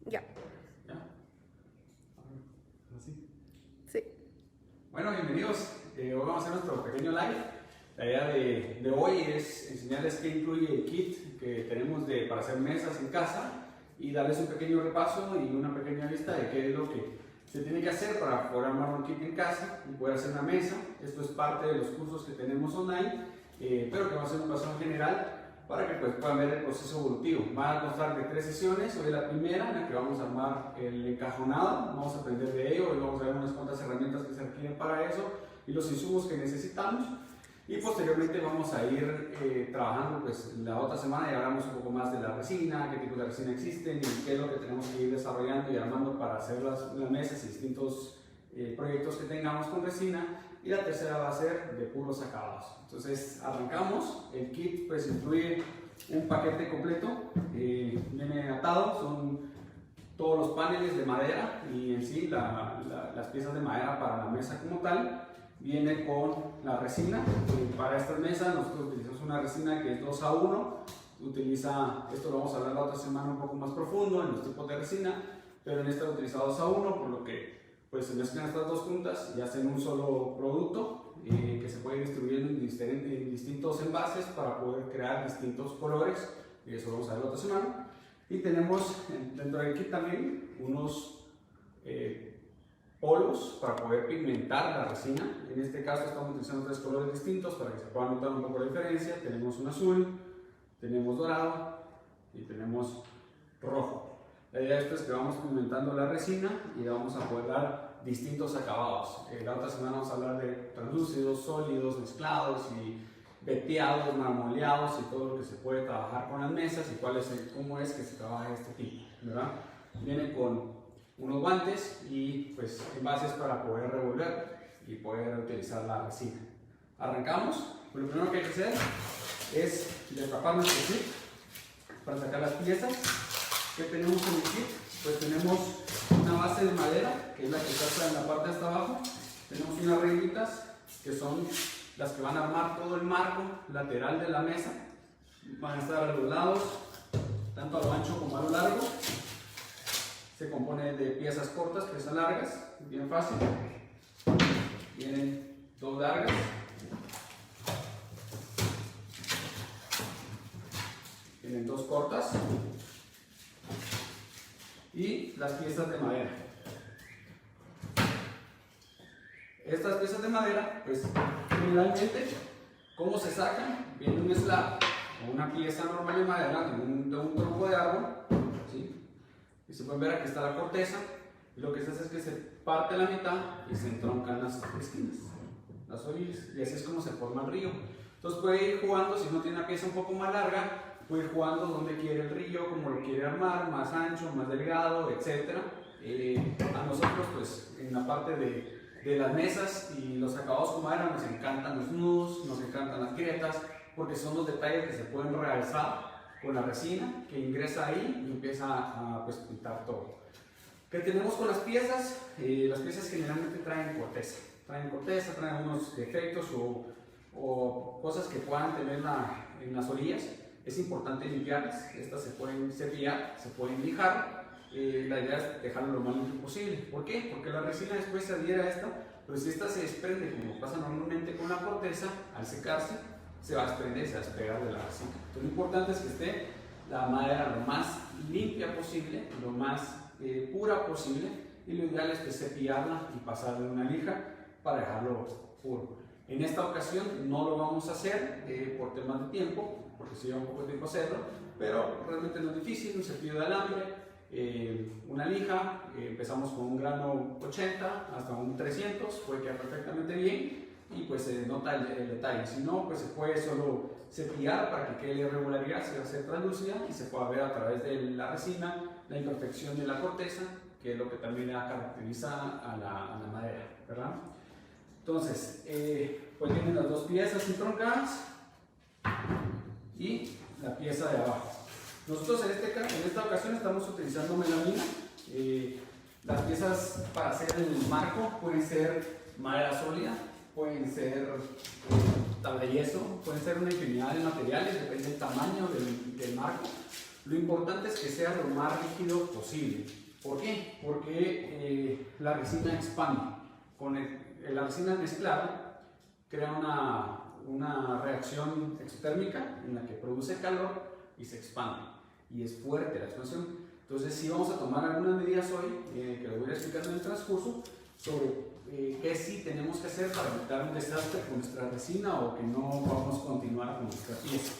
Ya. ¿Ya? ¿Así? Sí. Bueno, bienvenidos. Hoy vamos a hacer nuestro pequeño live. La idea de hoy es enseñarles qué incluye el kit que tenemos para hacer mesas en casa y darles un pequeño repaso y una pequeña lista de qué es lo que se tiene que hacer para poder armar un kit en casa y poder hacer una mesa. Esto es parte de los cursos que tenemos online, pero que va a ser un paso en general para que puedan ver el proceso evolutivo. Va a constar de 3 sesiones. Hoy es la primera en la que vamos a armar el encajonado, vamos a aprender de ello, hoy vamos a ver unas cuantas herramientas que se requieren para eso y los insumos que necesitamos. Y posteriormente vamos a ir trabajando, pues la otra semana ya hablamos un poco más de la resina, qué tipos de resina existen y qué es lo que tenemos que ir desarrollando y armando para hacer las mesas y distintos proyectos que tengamos con resina. Y la tercera va a ser de puros acabados. Entonces arrancamos. El kit pues incluye un paquete completo, viene atado, son todos los paneles de madera y en sí las piezas de madera para la mesa como tal. Viene con la resina. Para estas mesas nosotros utilizamos una resina que es 2:1. Esto lo vamos a hablar la otra semana un poco más profundo en los tipos de resina, pero en esta lo utiliza 2:1, por lo que pues se mezclan estas dos juntas y hacen un solo producto que se puede distribuir en distintos envases para poder crear distintos colores, y eso lo vamos a ver la otra semana. Y tenemos dentro del kit también unos polvos para poder pigmentar la resina. En este caso estamos utilizando 3 colores distintos para que se pueda notar un poco la diferencia. Tenemos un azul, tenemos dorado y tenemos rojo. La idea de esto es que vamos pigmentando la resina y le vamos a poder dar distintos acabados. La otra semana vamos a hablar de translúcidos, sólidos, mezclados y veteados, marmoleados y todo lo que se puede trabajar con las mesas y cómo es que se trabaja este tipo, ¿verdad? Viene con unos guantes y pues envases para poder revolver y poder utilizar la resina. Arrancamos. Pues lo primero que hay que hacer es destapar nuestro kit para sacar las piezas. ¿Qué tenemos en el kit? Pues tenemos una base de madera, que es la que está en la parte de hasta abajo. Tenemos unas reglitas, que son las que van a armar todo el marco lateral de la mesa. Van a estar a los lados, tanto a lo ancho como a lo largo. Se compone de piezas cortas, piezas largas, bien fácil. Vienen 2 largas. Vienen 2 cortas. Y las piezas de madera. Estas piezas de madera, pues generalmente, ¿cómo se sacan? Viene un slab o una pieza normal de madera de un tronco de árbol, ¿sí? Y se pueden ver aquí está la corteza, y lo que se hace es que se parte la mitad y se entroncan las esquinas, las orillas, y así es como se forma el río. Entonces puede ir jugando, si no tiene una pieza un poco más larga, puede ir jugando donde quiere el río, como lo quiere armar, más ancho, más delgado, etc. A nosotros, pues, en la parte de las mesas y los acabados con madera nos encantan los nudos, nos encantan las grietas, porque son los detalles que se pueden realzar con la resina que ingresa ahí y empieza a pues, pintar todo. ¿Qué tenemos con las piezas? Las piezas generalmente traen corteza, traen unos defectos o cosas que puedan tener en las orillas. Es importante limpiarlas. Estas se pueden cepillar, se pueden lijar. La idea es dejarlo lo más limpio posible. ¿Por qué? Porque la resina después se adhiere a esta, pero si esta se desprende, como pasa normalmente con la corteza, al secarse, se va a desprender y se va a despegar de la resina. Entonces, lo importante es que esté la madera lo más limpia posible, lo más pura posible, y lo ideal es que cepillarla y pasarle una lija para dejarlo puro. En esta ocasión no lo vamos a hacer por temas de tiempo, porque se lleva un poco de tiempo hacerlo, pero realmente no es difícil. Un cepillo de alambre, una lija, empezamos con un grano 80 hasta un 300, puede quedar perfectamente bien y pues se nota el detalle. Si no, pues se puede solo cepillar para que quede la irregularidad, se va a hacer translúcida y se pueda ver a través de la resina la imperfección de la corteza, que es lo que también caracteriza a la madera, ¿verdad? Entonces, pues vienen las 2 piezas entroncadas y la pieza de abajo. Nosotros en esta ocasión estamos utilizando melamina. Las piezas para hacer el marco pueden ser madera sólida, pueden ser tabla de yeso, pueden ser una infinidad de materiales, depende del tamaño del marco. Lo importante es que sea lo más rígido posible. ¿Por qué? Porque la resina expande. Con la resina al mezclar crea una reacción exotérmica en la que produce calor y se expande. Y es fuerte la expansión. Entonces sí vamos a tomar algunas medidas hoy, que lo voy a explicar en el transcurso, sobre qué sí tenemos que hacer para evitar un desastre con nuestra resina o que no vamos a continuar con nuestra pieza.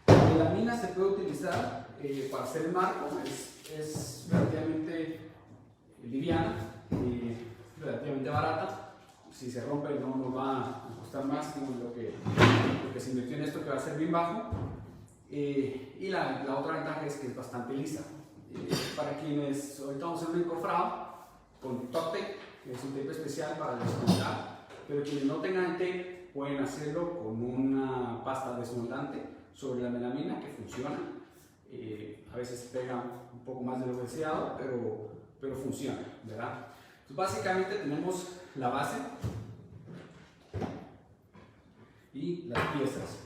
La melamina se puede utilizar para hacer el marco, es relativamente liviana, relativamente barata. Si se rompe no nos va a costar más que lo que se invirtió en esto, que va a ser bien bajo. Y la otra ventaja es que es bastante lisa. Para quienes ahorita vamos a hacer un encofrado con top tape, que es un tape especial para desmontar, pero quienes no tengan tape pueden hacerlo con una pasta desmontante sobre la melamina que funciona. A veces pega un poco más de lo deseado, pero funciona, ¿verdad? Entonces básicamente tenemos la base y las piezas.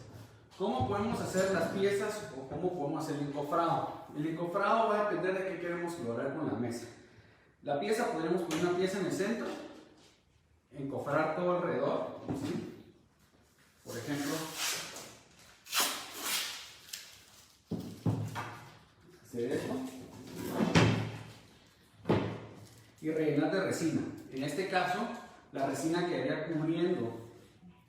¿Cómo podemos hacer las piezas o cómo podemos hacer el encofrado? El encofrado va a depender de qué queremos lograr con la mesa. La pieza, podríamos poner una pieza en el centro, encofrar todo alrededor, ¿sí? Por ejemplo, hacer esto y rellenar de resina. En este caso, la resina quedaría cubriendo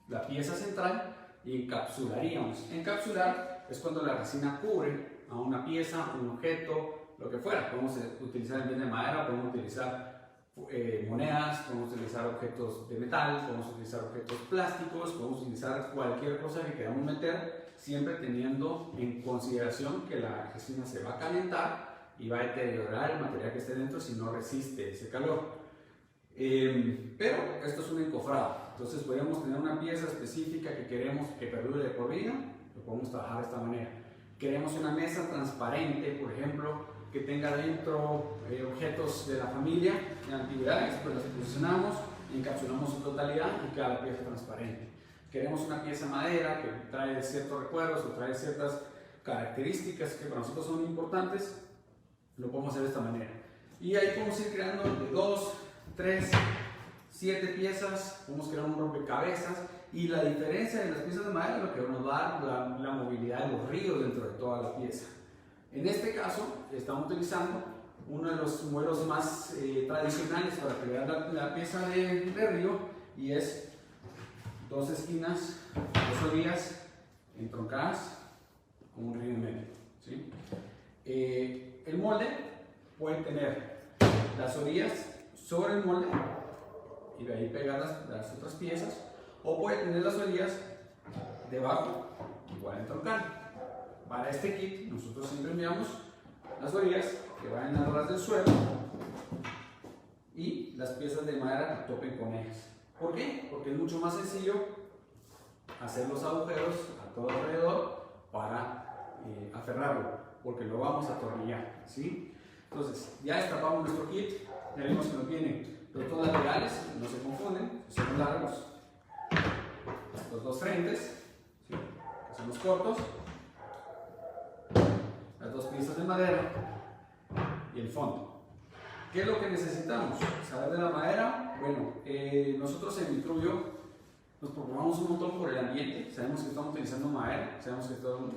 la pieza central y encapsularíamos. Encapsular es cuando la resina cubre a una pieza, un objeto, lo que fuera. Podemos utilizar el bien de madera, podemos utilizar monedas, podemos utilizar objetos de metal, podemos utilizar objetos plásticos, podemos utilizar cualquier cosa que queramos meter, siempre teniendo en consideración que la resina se va a calentar y va a deteriorar el material que esté dentro si no resiste ese calor. Pero esto es un encofrado, entonces podríamos tener una pieza específica que queremos que perdure por vida, lo podemos trabajar de esta manera. Queremos una mesa transparente, por ejemplo, que tenga dentro objetos de la familia, de antigüedades, pues las posicionamos, encapsulamos su totalidad y queda la pieza transparente. Queremos una pieza de madera que trae ciertos recuerdos o trae ciertas características que para nosotros son importantes, lo podemos hacer de esta manera. Y ahí podemos ir creando de 2, 3, 7 piezas, podemos crear un rompecabezas, y la diferencia de las piezas de madera es lo que nos va a dar la movilidad de los ríos dentro de toda la pieza. En este caso estamos utilizando uno de los modelos más tradicionales para crear la pieza de río, y es 2 esquinas, 2 orillas entroncadas con un río en medio, ¿sí? El molde puede tener las orillas sobre el molde y de ahí pegar las otras piezas, o puede tener las orillas debajo, igual entroncando. Para este kit nosotros siempre enviamos las orillas que vayan a ras del suelo y las piezas de madera que topen con ellas. ¿Por qué? Porque es mucho más sencillo hacer los agujeros a todo alrededor para aferrarlo, porque lo vamos a atornillar, ¿sí? Entonces ya destapamos nuestro kit, ya vimos que nos vienen los 2 laterales, no se confunden, son largos, los 2 frentes, ¿sí? Que son los cortos, las 2 piezas de madera y el fondo. ¿Qué es lo que necesitamos? Saber de la madera. Bueno, nosotros en Vitruvio nos preocupamos un montón por el ambiente. Sabemos que estamos utilizando madera, sabemos que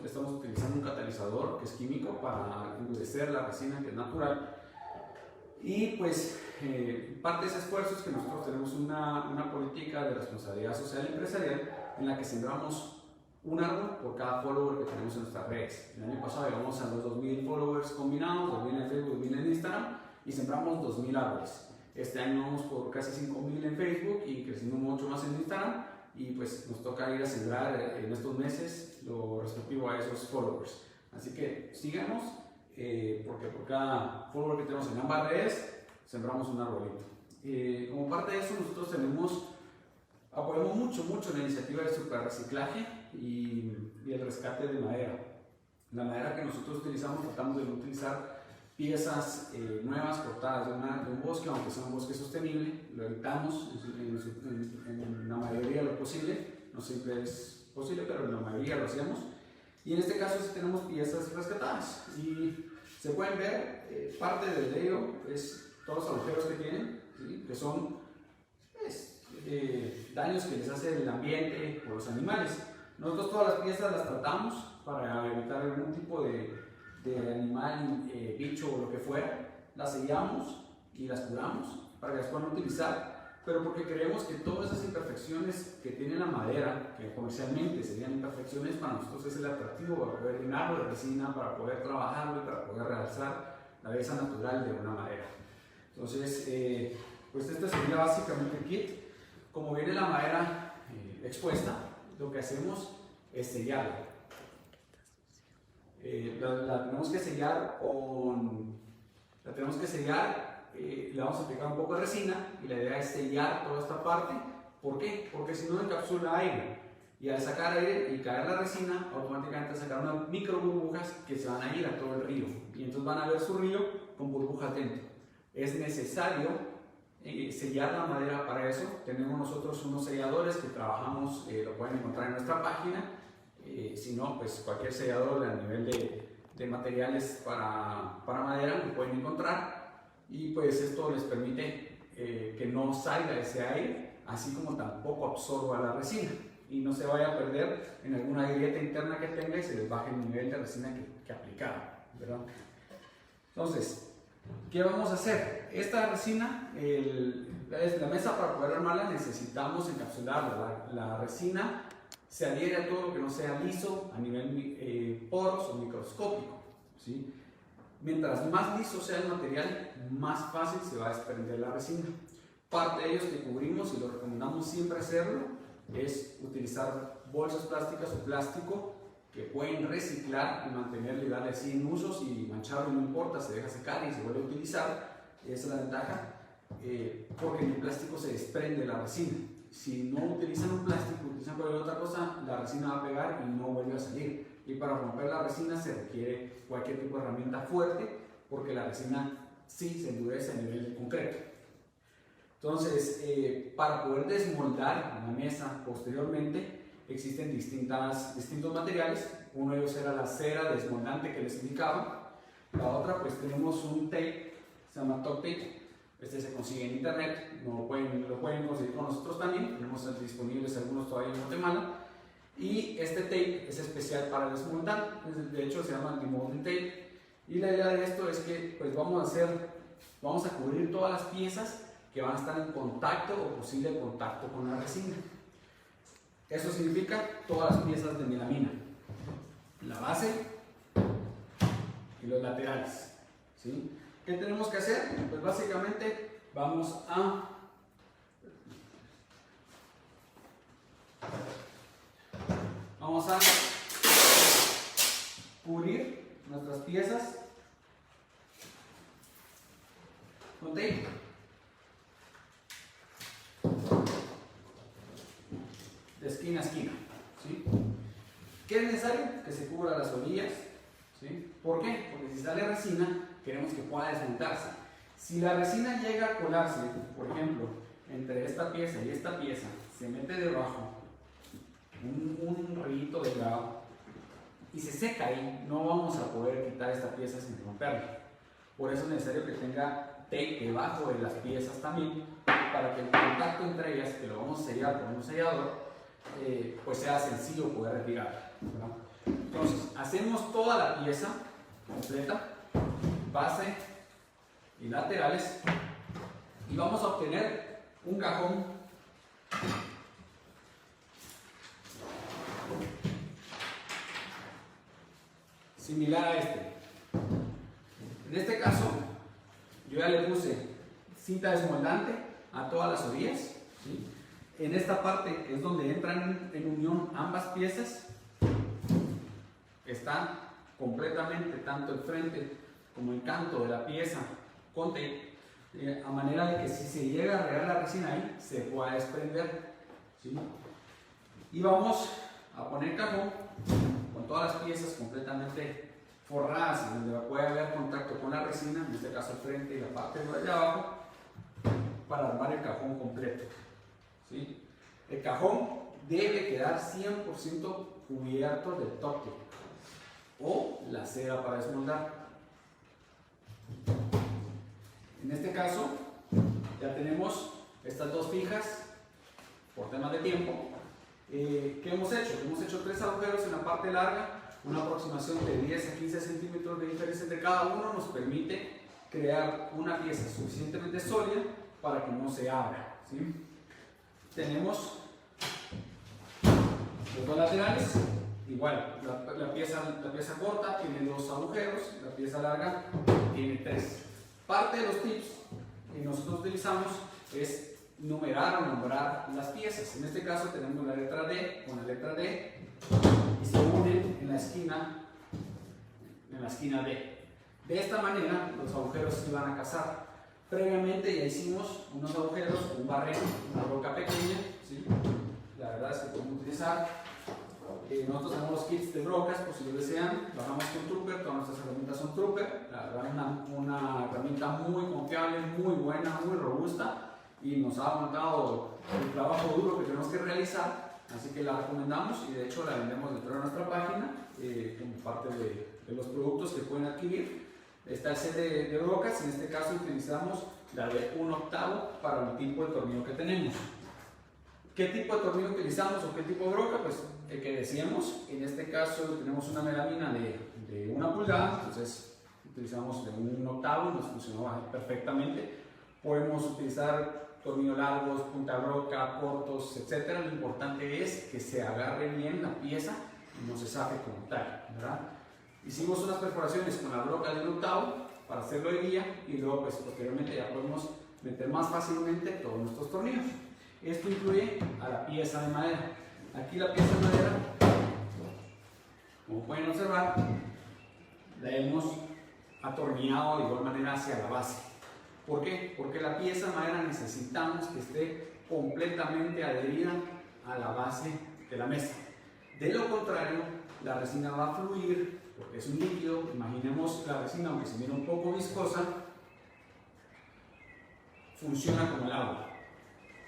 estamos utilizando un catalizador que es químico para endurecer la resina, que es natural. Y pues parte de ese esfuerzo es que nosotros tenemos una política de responsabilidad social y empresarial en la que sembramos un árbol por cada follower que tenemos en nuestras redes. El año pasado llegamos a los 2000 followers combinados, 2000 en Facebook, 2000 en Instagram, y sembramos 2000 árboles. Este año vamos por casi 5000 en Facebook y creciendo mucho más en Instagram, y pues nos toca ir a sembrar en estos meses lo respectivo a esos followers. Así que síganos, porque por cada follower que tenemos en ambas redes sembramos un arbolito. Como parte de eso nosotros apoyamos mucho la iniciativa de superreciclaje y el rescate de madera. La madera que nosotros utilizamos, tratamos de no utilizar piezas nuevas cortadas de un bosque, aunque sea un bosque sostenible, lo evitamos en la mayoría de lo posible, no siempre es posible, pero en la mayoría lo hacemos. Y en este caso sí tenemos piezas rescatadas. Y se pueden ver, parte del ello es todos los agujeros que tienen, ¿sí? Que son pues, daños que les hace el ambiente o los animales. Nosotros todas las piezas las tratamos para evitar algún tipo de animal, bicho o lo que fuera. Las sellamos y las curamos para que las puedan utilizar, pero porque creemos que todas esas imperfecciones que tiene la madera, que comercialmente serían imperfecciones, para nosotros es el atractivo para poder llenarlo de resina, para poder trabajarlo y para poder realzar la belleza natural de una madera. Entonces, pues este sería básicamente el kit. Como viene la madera expuesta, lo que hacemos es sellarla. La tenemos que sellar le vamos a aplicar un poco de resina y la idea es sellar toda esta parte. ¿Por qué? Porque si no encapsula aire y al sacar aire y caer la resina, automáticamente sacar unas micro burbujas que se van a ir a todo el río y entonces van a ver su río con burbujas dentro. Es necesario sellar la madera. Para eso tenemos nosotros unos selladores que trabajamos, lo pueden encontrar en nuestra página. Si no, pues cualquier sellador a nivel de materiales para madera lo pueden encontrar, y pues esto les permite que no salga ese aire, así como tampoco absorba la resina y no se vaya a perder en alguna grieta interna que tenga y se les baje el nivel de resina que aplicaron, ¿verdad? Entonces, ¿qué vamos a hacer? Esta resina, la mesa, para poder armarla necesitamos encapsularla. La resina se adhiere a todo lo que no sea liso a nivel poros o microscópico, ¿sí? Mientras más liso sea el material, más fácil se va a desprender la resina. Parte de ellos que cubrimos y lo recomendamos siempre hacerlo es utilizar bolsas plásticas o plástico que pueden reciclar y mantenerlo y darle 100 usos, y mancharlo no importa, se deja secar y se vuelve a utilizar. Esa es la ventaja, porque en el plástico se desprende la resina. Si no utilizan un plástico, utilizan cualquier otra cosa, la resina va a pegar y no vuelve a salir. Y para romper la resina se requiere cualquier tipo de herramienta fuerte, porque la resina sí se endurece a nivel de concreto. Entonces, para poder desmoldar la mesa posteriormente, existen distintos materiales. Uno de ellos era la cera desmoldante que les indicaba. La otra, pues tenemos un tape, se llama Top Tape. Este se consigue en internet, lo pueden conseguir con nosotros también. Tenemos disponibles algunos todavía en Guatemala. Y este tape es especial para desmoldar, de hecho se llama demolding tape. Y la idea de esto es que pues vamos a cubrir todas las piezas que van a estar en contacto o posible contacto con la resina. Eso significa todas las piezas de melamina, la base y los laterales, ¿sí? ¿Qué tenemos que hacer? Pues básicamente vamos a cubrir nuestras piezas con tape. De esquina a esquina, ¿sí? ¿Qué es necesario? Que se cubra las orillas, ¿sí? ¿Por qué? Porque si sale resina, queremos que pueda desmontarse. Si la resina llega a colarse, por ejemplo, entre esta pieza y esta pieza, se mete debajo un rollito delgado y se seca ahí, no vamos a poder quitar esta pieza sin romperla. Por eso es necesario que tenga tape debajo de las piezas también, para que el contacto entre ellas, que lo vamos a sellar con un sellador, pues sea sencillo poder retirar, ¿verdad? Entonces, hacemos toda la pieza completa, base y laterales, y vamos a obtener un cajón similar a este. En este caso, yo ya le puse cinta desmoldante a todas las orillas, ¿sí? En esta parte es donde entran en unión ambas piezas. Está completamente tanto el frente como el canto de la pieza con tape, a manera de que si se llega a regar la resina ahí, se pueda desprender, ¿sí? Y vamos a poner cajón con todas las piezas completamente forradas, donde puede haber contacto con la resina, en este caso el frente y la parte de allá abajo, para armar el cajón completo, ¿sí? El cajón debe quedar 100% cubierto de top tape, o la cera para desmoldar. En este caso ya tenemos estas dos fijas por temas de tiempo. ¿Qué hemos hecho? Hemos hecho 3 agujeros en la parte larga. Una aproximación de 10 a 15 centímetros de diferencia entre cada uno nos permite crear una pieza suficientemente sólida para que no se abra, ¿sí? Tenemos los dos laterales, igual, la pieza corta tiene 2 agujeros, la pieza larga tiene 3. Parte de los tips que nosotros utilizamos es numerar o nombrar las piezas. En este caso tenemos la letra D con la letra D y se unen en la esquina D. De esta manera los agujeros se van a casar. Previamente ya hicimos unos agujeros, un barreno, una broca pequeña, ¿sí? La verdad es que podemos utilizar. Nosotros tenemos los kits de brocas, por si lo desean. Trabajamos con Trooper, todas nuestras herramientas son Trooper. La verdad es una herramienta muy confiable, muy buena, muy robusta y nos ha aguantado el trabajo duro que tenemos que realizar. Así que la recomendamos y de hecho la vendemos dentro de nuestra página como parte de los productos que pueden adquirir. Está el set de brocas, en este caso utilizamos la de 1/8 para el tipo de tornillo que tenemos. ¿Qué tipo de tornillo utilizamos o qué tipo de broca? Pues el que decíamos, en este caso tenemos una melamina de 1 pulgada, entonces utilizamos de 1/8 y nos funcionó perfectamente. Podemos utilizar tornillos largos, punta broca, cortos, etc. Lo importante es que se agarre bien la pieza y no se zafe como tal, ¿verdad? Hicimos unas perforaciones con la broca de 1/8 para hacerlo de guía y luego pues posteriormente ya podemos meter más fácilmente todos nuestros tornillos. Esto incluye a la pieza de madera. Aquí la pieza de madera, como pueden observar, la hemos atornillado de igual manera hacia la base. ¿Por qué? Porque la pieza de madera necesitamos que esté completamente adherida a la base de la mesa. De lo contrario, la resina va a fluir porque es un líquido. Imaginemos la resina, aunque se mira un poco viscosa, funciona como el agua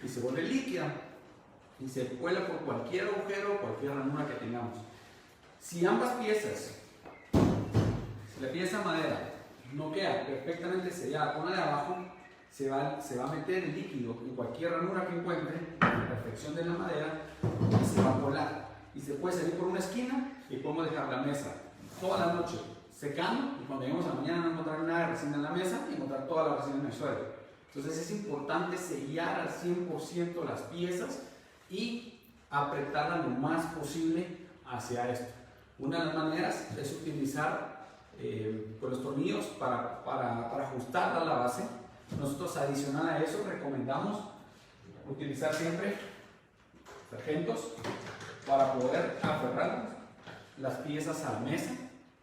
y se vuelve líquida y se cuela por cualquier agujero o cualquier ranura que tengamos. Si ambas piezas, si la pieza de madera no queda perfectamente sellada con la de abajo, se va a meter el líquido en cualquier ranura que encuentre, en la perfección de la madera, y se va a colar. Y se puede salir por una esquina y podemos dejar la mesa toda la noche secando y cuando lleguemos a la mañana no encontrar nada de resina en la mesa y encontrar toda la resina en el suelo. Entonces es importante sellar al 100% las piezas y apretarlas lo más posible hacia esto. Una de las maneras es utilizar pues los tornillos para ajustar a la base. Nosotros adicional a eso recomendamos utilizar siempre sargentos para poder aferrar las piezas a la mesa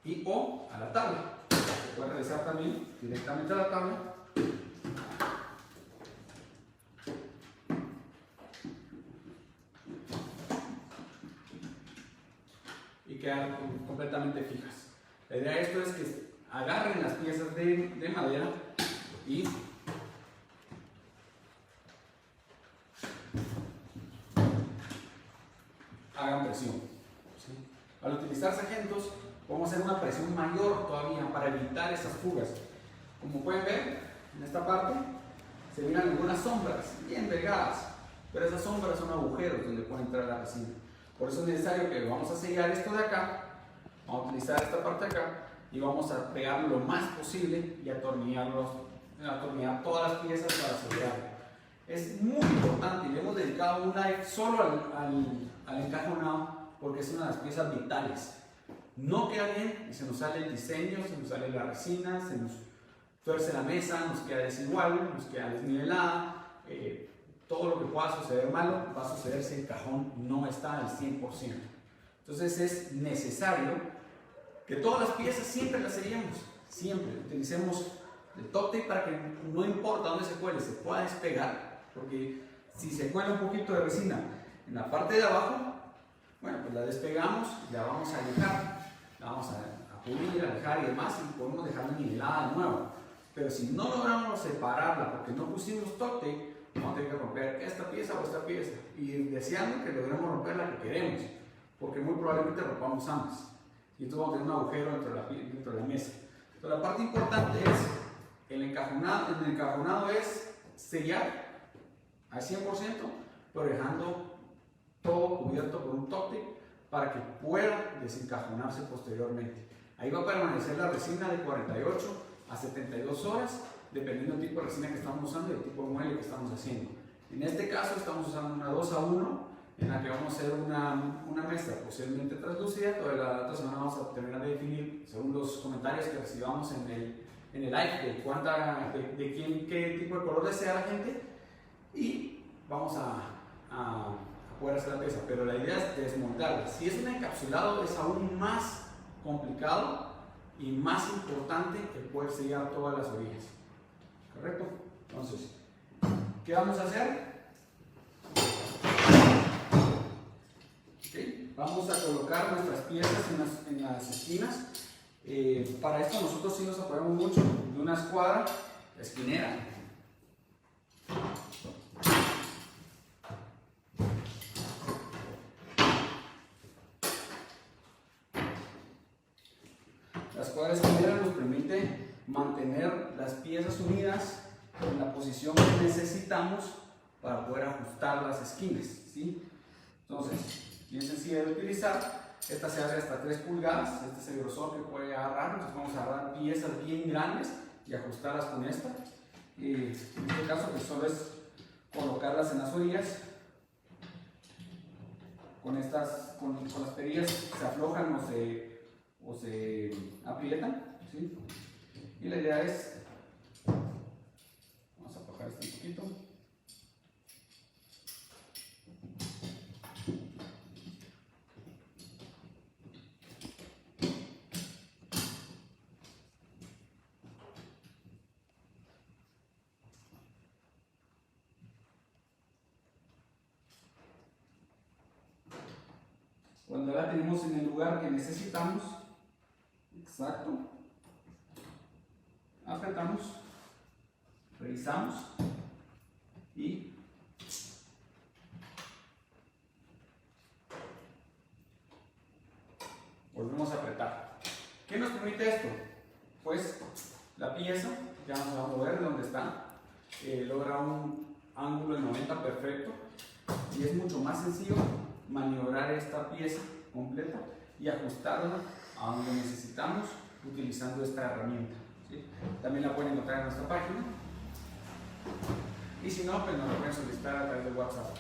y o a la tabla. Se puede realizar también directamente a la tabla. Y quedar completamente fijas. La idea de esto es que agarren las piezas de madera y hagan presión, ¿sí? Al utilizar sargentos podemos hacer una presión mayor todavía para evitar esas fugas. Como pueden ver, en esta parte se miran algunas sombras bien delgadas, pero esas sombras son agujeros donde puede entrar la resina. Por eso es necesario que vamos a sellar esto de acá, vamos a utilizar esta parte de acá y vamos a pegar lo más posible y atornillar todas las piezas para sellarlo. Es muy importante y le hemos dedicado un live solo al encajonado porque es una de las piezas vitales. No queda bien y se nos sale el diseño, se nos sale la resina, se nos tuerce la mesa, nos queda desigual, nos queda desnivelada. Todo lo que pueda suceder malo va a suceder si el cajón no está al 100%. Entonces es necesario que todas las piezas siempre las sellemos, siempre utilicemos el top tape para que no importa dónde se cuele, se pueda despegar, porque si se cuela un poquito de resina en la parte de abajo, bueno, pues la despegamos y la vamos a alejar, la vamos a pulir, a alejar y demás y podemos dejarla nivelada de nuevo. Pero si no logramos separarla porque no pusimos top tape, vamos a tener que romper esta pieza o esta pieza y deseando que logremos romper la que queremos, porque muy probablemente rompamos ambas. y entonces vamos a tener un agujero dentro de la mesa. Entonces la parte importante es, el encajonado es sellar al 100%, pero dejando todo cubierto por un top tape para que pueda desencajonarse posteriormente. Ahí va a permanecer la resina de 48 a 72 horas, dependiendo del tipo de resina que estamos usando y el tipo de mueble que estamos haciendo. En este caso estamos usando una 2 a 1, en la que vamos a hacer una mezcla posiblemente translúcida. Toda la otra semana vamos a terminar de definir, según los comentarios que recibamos en el live, qué tipo de color desea la gente, y vamos a poder hacer la pieza. Pero la idea es desmontarla. Si es un encapsulado, es aún más complicado y más importante el poder sellar todas las orillas. ¿Correcto? Entonces, ¿qué vamos a hacer? Okay. Vamos a colocar nuestras piezas en las esquinas. Para esto nosotros sí nos apoyamos mucho de una escuadra esquinera. La escuadra esquinera nos permite mantener las piezas unidas en la posición que necesitamos para poder ajustar las esquinas, ¿sí? Entonces, bien sencilla de utilizar. Esta se abre hasta 3 pulgadas, este es el grosor que puede agarrar. Entonces vamos a agarrar piezas bien grandes y ajustarlas con esta. En este caso pues solo es colocarlas en las orillas. Con las perillas se aflojan o se aprietan, ¿sí? Y la idea es, vamos a aflojar esto un poquito. Cuando la tenemos en el lugar que necesitamos, exacto, apretamos, revisamos y volvemos a apretar. ¿Qué nos permite esto? Pues la pieza ya no se va a mover de donde está, logra un ángulo de 90 perfecto y es mucho más sencillo maniobrar esta pieza completa y ajustarla a donde necesitamos utilizando esta herramienta, ¿sí? También la pueden encontrar en nuestra página y si no, pues nos la pueden solicitar a través de WhatsApp.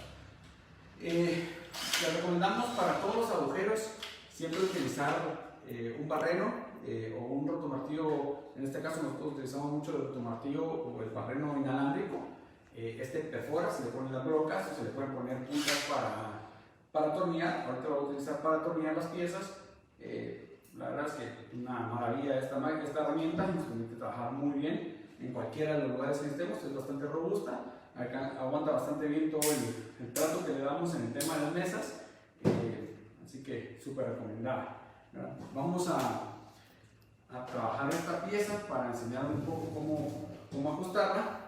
Les recomendamos para todos los agujeros siempre utilizar un barreno o un rotomartillo. En este caso nosotros utilizamos mucho el rotomartillo o el barreno inalámbrico. Este perfora, se le ponen las brocas o se le pueden poner puntas para atornillar. Ahorita lo voy a utilizar para atornillar las piezas. La verdad es que una maravilla esta herramienta, nos permite trabajar muy bien en cualquiera de los lugares que estemos. Es bastante robusta, aguanta bastante bien todo el trato que le damos en el tema de las mesas, así que súper recomendada. Vamos a trabajar esta pieza para enseñar un poco cómo ajustarla.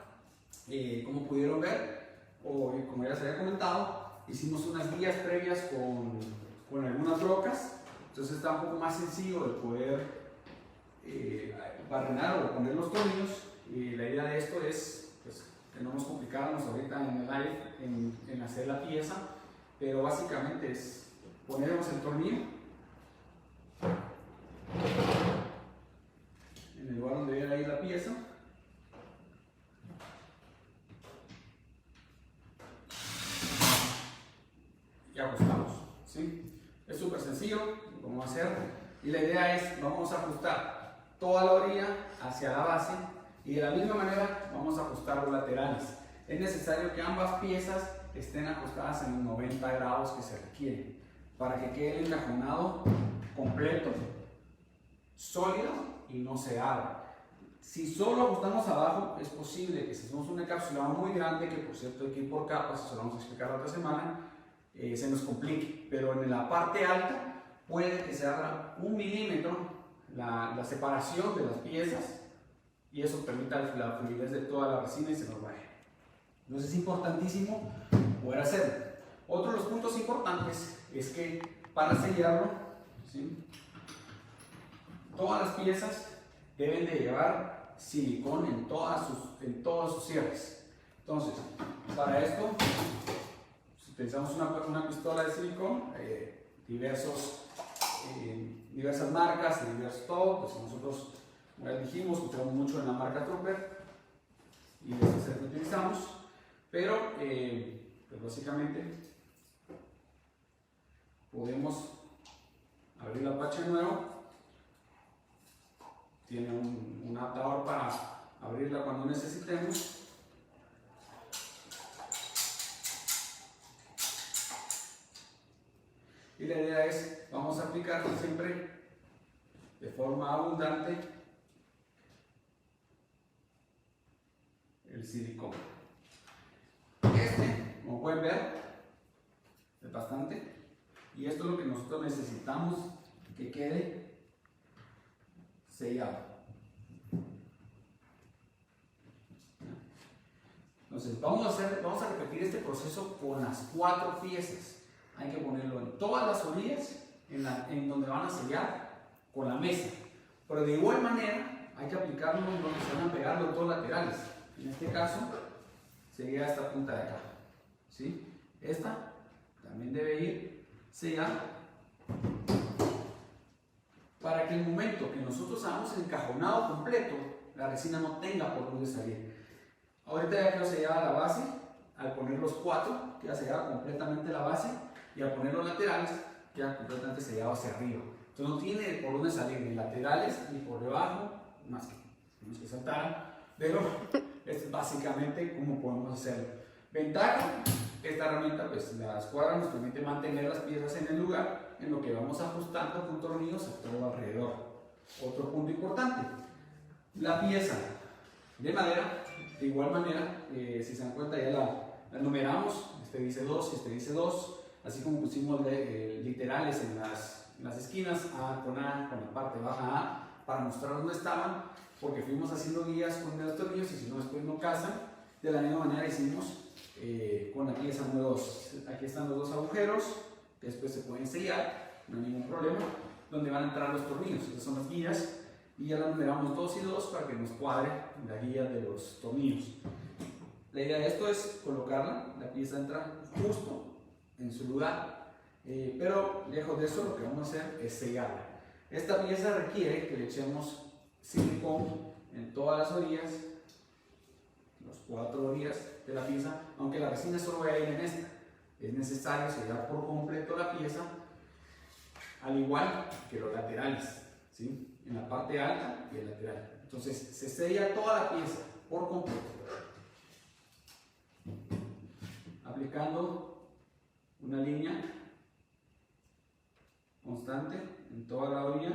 Como pudieron ver, o como ya se había comentado, hicimos unas guías previas con algunas brocas. Entonces está un poco más sencillo el poder barrenar o poner los tornillos. La idea de esto es pues, que no nos complicáramos ahorita en el live en hacer la pieza, pero básicamente es ponernos el tornillo en el lugar donde debe ir la pieza. Y ajustamos, ¿sí? Es súper sencillo, lo vamos a hacer. Y la idea es, vamos a ajustar toda la orilla hacia la base y de la misma manera vamos a ajustar los laterales. Es necesario que ambas piezas estén ajustadas en los 90 grados que se requieren para que quede el encajonado completo, sólido y no se abra. Si solo ajustamos abajo, es posible que si hacemos un encapsulado muy grande, que por cierto hay que ir por capas, eso lo vamos a explicar la otra semana, se nos complique, pero en la parte alta puede que se abra 1 milímetro la separación de las piezas y eso permita la fluidez de toda la resina y se nos vaya. Entonces es importantísimo poder hacerlo. Otro de los puntos importantes es que para sellarlo, ¿sí? Todas las piezas deben de llevar silicón en todos sus cierres. Entonces, para esto utilizamos una pistola de silicón, diversas marcas, diversos todo. Pues nosotros, como ya dijimos, usamos mucho en la marca Trooper y eso es el que utilizamos, pero pues básicamente podemos abrir la pacha de nuevo. Tiene un atador para abrirla cuando necesitemos. Y la idea es, vamos a aplicar siempre de forma abundante el silicón. Como pueden ver, es bastante. Y esto es lo que nosotros necesitamos que quede sellado. Entonces vamos a repetir este proceso con las 4 piezas. Hay que ponerlo en todas las orillas en donde van a sellar con la mesa, pero de igual manera hay que aplicarlo donde se van a pegar los dos laterales. En este caso sería esta punta de acá, ¿sí? Esta también debe ir sellada para que el momento que nosotros hagamos el encajonado completo, la resina no tenga por dónde salir. Ahorita ya quedó sellada la base. Al poner los 4 queda sellada completamente la base, y al poner los laterales queda completamente sellado hacia arriba. Entonces no tiene por dónde salir, ni laterales ni por debajo, más que tenemos que saltar, pero es básicamente cómo podemos hacerlo. Ventaja, esta herramienta, pues la escuadra nos permite mantener las piezas en el lugar en lo que vamos ajustando con tornillos a todo alrededor. Otro punto importante, la pieza de madera, de igual manera, si se dan cuenta ya la numeramos, este dice 2, este dice 2, así como pusimos literales en las esquinas, A con la parte baja A, para mostrar dónde estaban, porque fuimos haciendo guías con los tornillos y si no después no casan. De la misma manera hicimos con la pieza número 2. Aquí están los 2 agujeros, que después se pueden sellar, no hay ningún problema, donde van a entrar los tornillos. Estas son las guías y ya las numeramos 2 y 2 para que nos cuadre la guía de los tornillos. La idea de esto es colocarla, la pieza entra justo en su lugar, pero lejos de eso lo que vamos a hacer es sellarla. Esta pieza requiere que le echemos silicón en todas las orillas, las 4 orillas de la pieza, aunque la resina solo va a ir en esta. Es necesario sellar por completo la pieza, al igual que los laterales, ¿sí? En la parte alta y el lateral. Entonces se sella toda la pieza por completo, aplicando una línea constante en toda la orilla,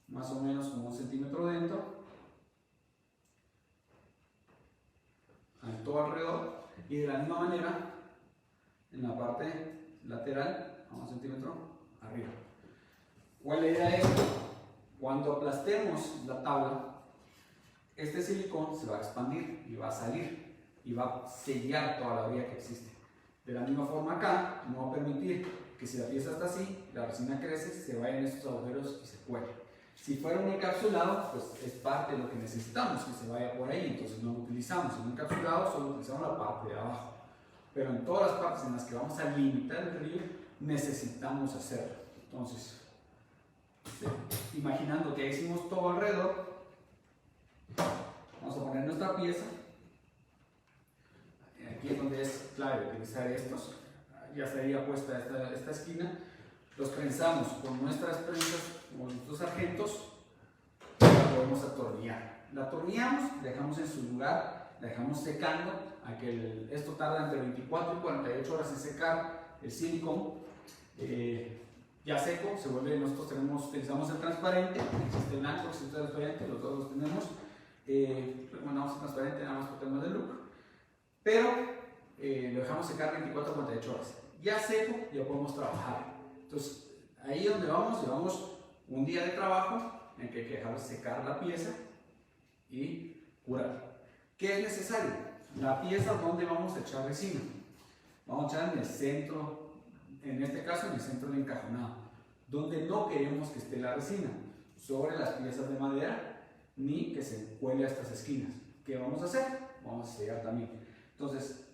más o menos como 1 centímetro dentro, en todo alrededor, y de la misma manera en la parte lateral a 1 centímetro arriba. ¿Cuál es la idea de esto? Cuando aplastemos la tabla, este silicón se va a expandir y va a salir y va a sellar toda la orilla que existe. De la misma forma acá, no va a permitir que si la pieza está así, la resina crece, se vaya en estos agujeros y se cuelgue. Si fuera un encapsulado, pues es parte de lo que necesitamos, que se vaya por ahí, entonces no lo utilizamos. En un encapsulado solo utilizamos la parte de abajo. Pero en todas las partes en las que vamos a limitar el relieve, necesitamos hacerlo. Entonces, imaginando que hicimos todo alrededor, vamos a poner nuestra pieza. Aquí es donde es clave utilizar estos. Ya estaría puesta esta esquina. Los prensamos con nuestras prensas, con nuestros sargentos, y la podemos atornillar. La atornillamos, dejamos en su lugar, la dejamos secando. Esto tarda entre 24 y 48 horas en secar el silicón. Ya seco, se vuelve, nosotros utilizamos el transparente, existe el blanco, existe el transparente, los dos los tenemos. Mandamos el transparente nada más por temas de lucro, pero lo dejamos secar 24 a 48 horas. Ya seco, ya podemos trabajar. Entonces, ahí donde llevamos un día de trabajo en que hay que dejar secar la pieza y curar. ¿Qué es necesario? La pieza donde vamos a echar resina. Vamos a echar en el centro, en este caso en el centro del encajonado, donde no queremos que esté la resina. sobre las piezas de madera ni que se cuele a estas esquinas. ¿Qué vamos a hacer? Vamos a sellar también. Entonces,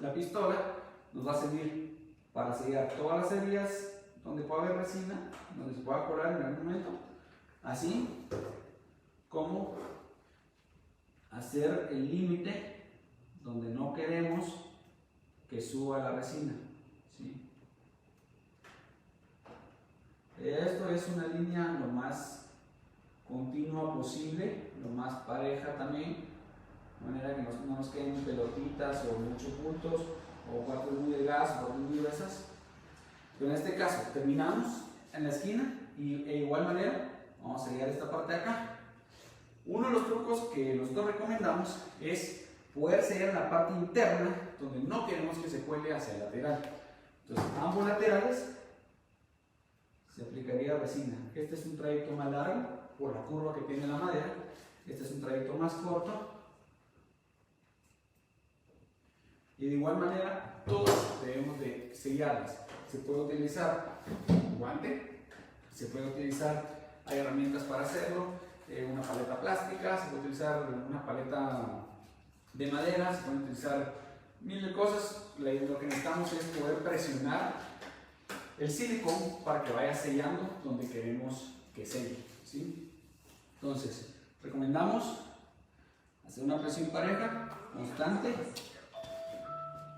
la pistola nos va a servir para sellar todas las heridas donde pueda haber resina, donde se pueda colar en algún momento, así como hacer el límite donde no queremos que suba la resina, ¿sí? Esto es una línea lo más continua posible, lo más pareja también, de manera que no nos queden pelotitas o muchos puntos o partes muy delgadas o partes muy gruesas. Pero en este caso terminamos en la esquina y de igual manera vamos a sellar esta parte de acá. Uno de los trucos que nosotros recomendamos es poder sellar en la parte interna donde no queremos que se cuele hacia el lateral. Entonces, ambos laterales se aplicaría resina. Este es un trayecto más largo por la curva que tiene la madera. Este es un trayecto más corto. Y de igual manera, todas debemos de sellarlas. Se puede utilizar un guante, se puede utilizar, hay herramientas para hacerlo, una paleta plástica, se puede utilizar una paleta de madera, se pueden utilizar mil de cosas. Lo que necesitamos es poder presionar el silicón para que vaya sellando donde queremos que selle, ¿sí? Entonces, recomendamos hacer una presión pareja, constante,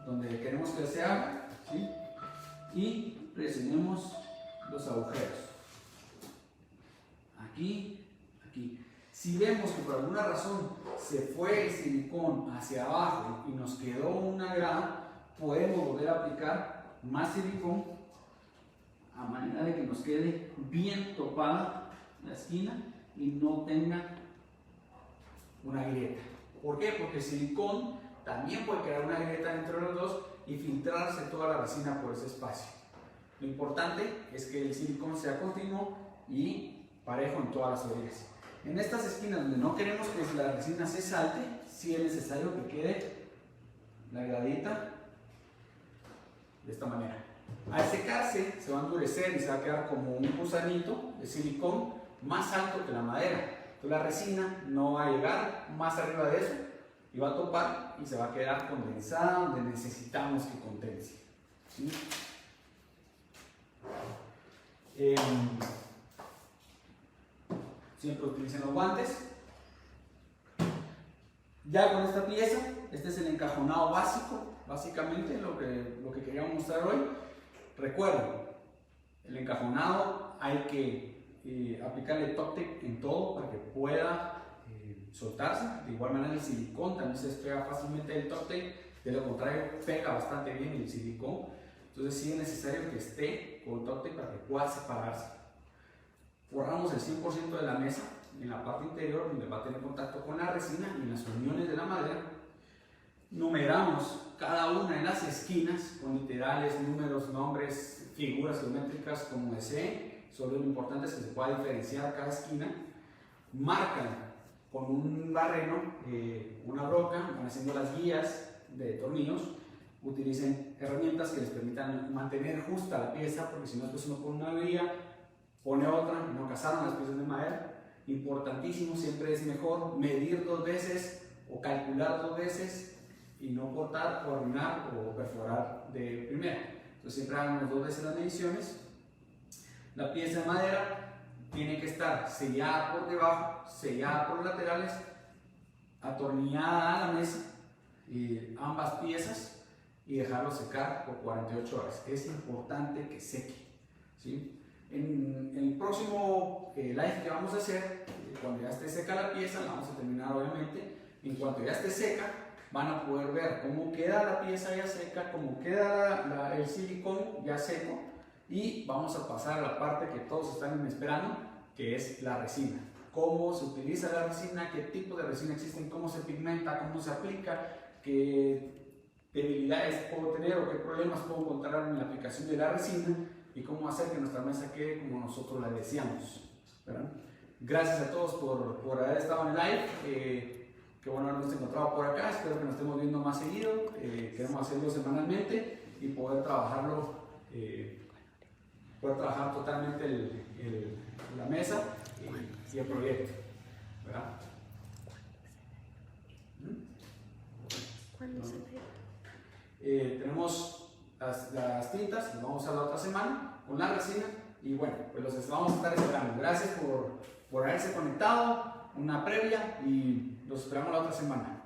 donde queremos que se haga, ¿sí? Y presionemos los agujeros. Aquí, aquí. Si vemos que por alguna razón se fue el silicón hacia abajo y nos quedó una grada, podemos volver a aplicar más silicón a manera de que nos quede bien topada la esquina y no tenga una grieta. ¿Por qué? Porque el silicón también puede crear una grieta entre los dos y filtrarse toda la resina por ese espacio. Lo importante es que el silicón sea continuo y parejo en todas las orillas. En estas esquinas donde no queremos que la resina se salte, sí es necesario que quede la gradita de esta manera. Al secarse se va a endurecer y se va a quedar como un gusanito de silicón más alto que la madera. Entonces la resina no va a llegar más arriba de eso y va a topar y se va a quedar condensada donde necesitamos que condense, ¿sí? Siempre utilicen los guantes. Ya con esta pieza, este es el encajonado básico, básicamente lo que queríamos mostrar hoy. Recuerden, el encajonado hay que aplicarle Top-Tec en todo para que pueda soltarse. De igual manera el silicón también se despega fácilmente del Top-Tec, de lo contrario pega bastante bien el silicón. Entonces sí es necesario que esté con Top-Tec para que pueda separarse. Forramos el 100% de la mesa en la parte interior donde va a tener contacto con la resina y en las uniones de la madera. Numeramos cada una de las esquinas con literales, números, nombres, figuras geométricas como desee. Solo lo importante es que se pueda diferenciar cada esquina. Marcan con un barreno, una broca, van haciendo las guías de tornillos. Utilicen herramientas que les permitan mantener justa la pieza, porque si no, después uno pone una guía, pone otra, no casaron las piezas de madera. Importantísimo, siempre es mejor medir 2 veces o calcular 2 veces y no cortar o arruinar o perforar de primera. Entonces siempre hagamos 2 veces las mediciones. La pieza de madera tiene que estar sellada por debajo, sellada por los laterales, atornillada a la mesa, ambas piezas, y dejarlo secar por 48 horas. Es importante que seque, ¿sí? En el próximo live que vamos a hacer, cuando ya esté seca la pieza, la vamos a terminar obviamente. En cuanto ya esté seca, van a poder ver cómo queda la pieza ya seca, cómo queda el silicón ya seco, y vamos a pasar a la parte que todos están esperando, que es la resina. Cómo se utiliza la resina, qué tipo de resina existen, cómo se pigmenta, cómo se aplica, qué debilidades puedo tener o qué problemas puedo encontrar en la aplicación de la resina y cómo hacer que nuestra mesa quede como nosotros la deseamos, ¿verdad? Gracias a todos por haber estado en el live. Qué bueno habernos encontrado por acá. Espero que nos estemos viendo más seguido. Queremos hacerlo semanalmente y poder trabajarlo poder trabajar totalmente la mesa y el proyecto, ¿verdad? ¿Cuándo se tenemos las tintas, las vamos a usar la otra semana con la resina y bueno, pues los vamos a estar esperando. Gracias por haberse conectado, una previa y los esperamos la otra semana.